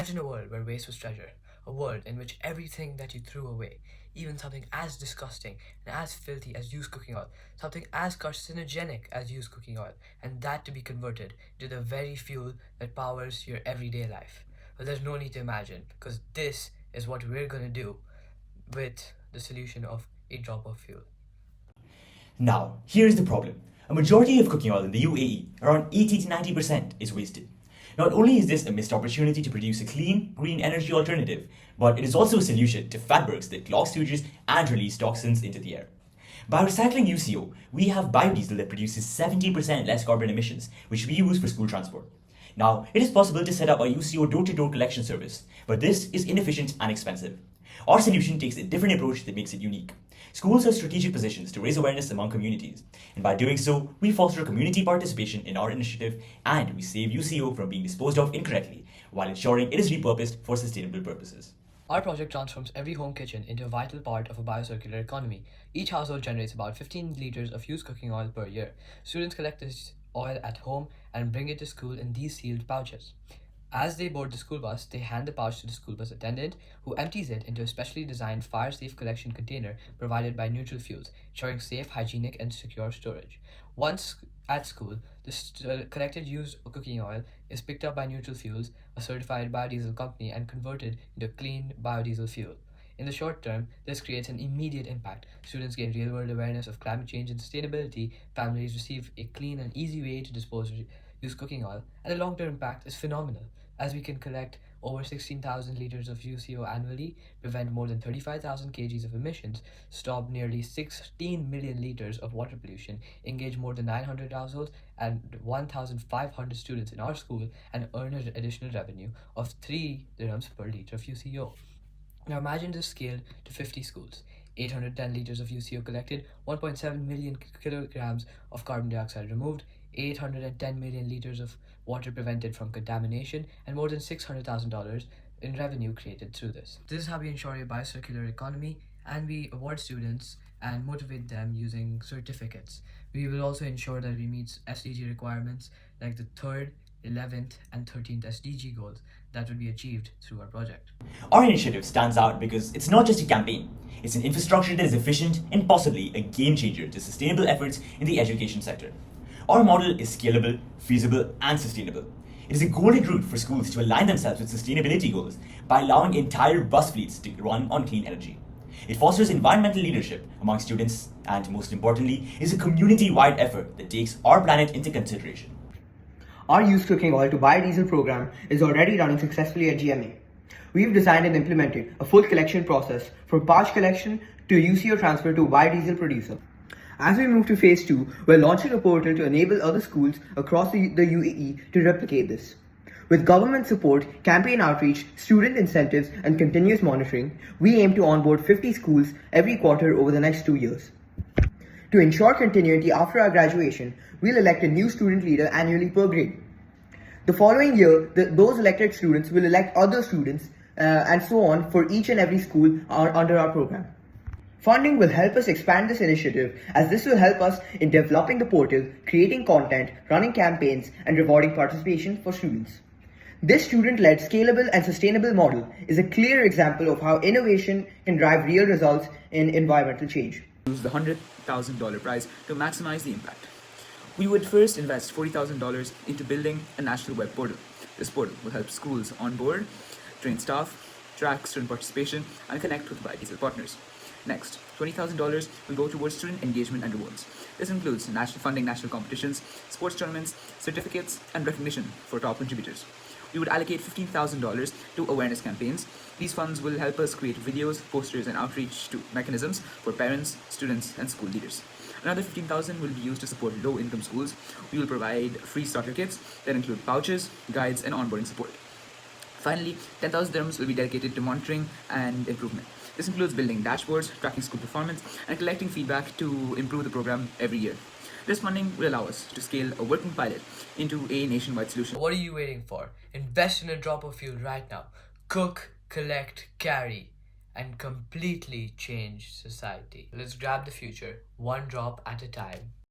Imagine a world where waste was treasure, a world in which everything that you threw away, even something as disgusting and as filthy as used cooking oil, something as carcinogenic as used cooking oil, and that to be converted into the very fuel that powers your everyday life. Well, there's no need to imagine, because this is what we're gonna do with the solution of a drop of fuel. Now, here's the problem. A majority of cooking oil in the UAE, around 80 to 90%, is wasted. Not only is this a missed opportunity to produce a clean, green energy alternative, but it is also a solution to fatbergs that clog storages and release toxins into the air. By recycling UCO, we have biodiesel that produces 70% less carbon emissions, which we use for school transport. Now, it is possible to set up a UCO door-to-door collection service, but this is inefficient and expensive. Our solution takes a different approach that makes it unique. Schools have strategic positions to raise awareness among communities, and by doing so, we foster community participation in our initiative and we save UCO from being disposed of incorrectly, while ensuring it is repurposed for sustainable purposes. Our project transforms every home kitchen into a vital part of a biocircular economy. Each household generates about 15 liters of used cooking oil per year. Students collect this oil at home and bring it to school in these sealed pouches. As they board the school bus, they hand the pouch to the school bus attendant, who empties it into a specially designed fire-safe collection container provided by Neutral Fuels, ensuring safe, hygienic, and secure storage. Once at school, the collected used cooking oil is picked up by Neutral Fuels, a certified biodiesel company, and converted into clean biodiesel fuel. In the short term, this creates an immediate impact. Students gain real world awareness of climate change and sustainability, families receive a clean and easy way to dispose of used cooking oil, and the long term impact is phenomenal, as we can collect over 16,000 liters of UCO annually, prevent more than 35,000 kgs of emissions, stop nearly 16 million liters of water pollution, engage more than 900 households and 1,500 students in our school, and earn an additional revenue of 3 dirhams per liter of UCO. Now imagine this scaled to 50 schools. 810 liters of UCO collected, 1.7 million kilograms of carbon dioxide removed, 810 million liters of water prevented from contamination, and more than $600,000 in revenue created through this. This is how we ensure a biocircular economy, and we award students and motivate them using certificates. We will also ensure that we meet SDG requirements like the 3rd, 11th, and 13th SDG goals that will be achieved through our project. Our initiative stands out because it's not just a campaign, it's an infrastructure that is efficient and possibly a game changer to sustainable efforts in the education sector. Our model is scalable, feasible, and sustainable. It is a golden route for schools to align themselves with sustainability goals by allowing entire bus fleets to run on clean energy. It fosters environmental leadership among students and, most importantly, is a community-wide effort that takes our planet into consideration. Our used cooking oil to biodiesel program is already running successfully at GMA. We've designed and implemented a full collection process from pouch collection to UCO transfer to biodiesel producer. As we move to phase 2, we're launching a portal to enable other schools across the UAE to replicate this. With government support, campaign outreach, student incentives, and continuous monitoring, we aim to onboard 50 schools every quarter over the next 2 years. To ensure continuity after our graduation, we'll elect a new student leader annually per grade. The following year, those elected students will elect other students and so on for each and every school under our program. Funding will help us expand this initiative, as this will help us in developing the portal, creating content, running campaigns, and rewarding participation for students. This student-led, scalable, and sustainable model is a clear example of how innovation can drive real results in environmental change. Use the $100,000 prize to maximize the impact. We would first invest $40,000 into building a national web portal. This portal will help schools onboard, train staff, track student participation, and connect with biodiesel partners. Next, $20,000 will go towards student engagement and rewards. This includes national competitions, sports tournaments, certificates, and recognition for top contributors. We would allocate $15,000 to awareness campaigns. These funds will help us create videos, posters, and outreach to mechanisms for parents, students, and school leaders. Another $15,000 will be used to support low-income schools. We will provide free starter kits that include pouches, guides, and onboarding support. Finally, 10,000 dirhams will be dedicated to monitoring and improvement. This includes building dashboards, tracking school performance, and collecting feedback to improve the program every year. This funding will allow us to scale a working pilot into a nationwide solution. What are you waiting for? Invest in a drop of fuel right now. Cook, collect, carry, and completely change society. Let's grab the future, one drop at a time.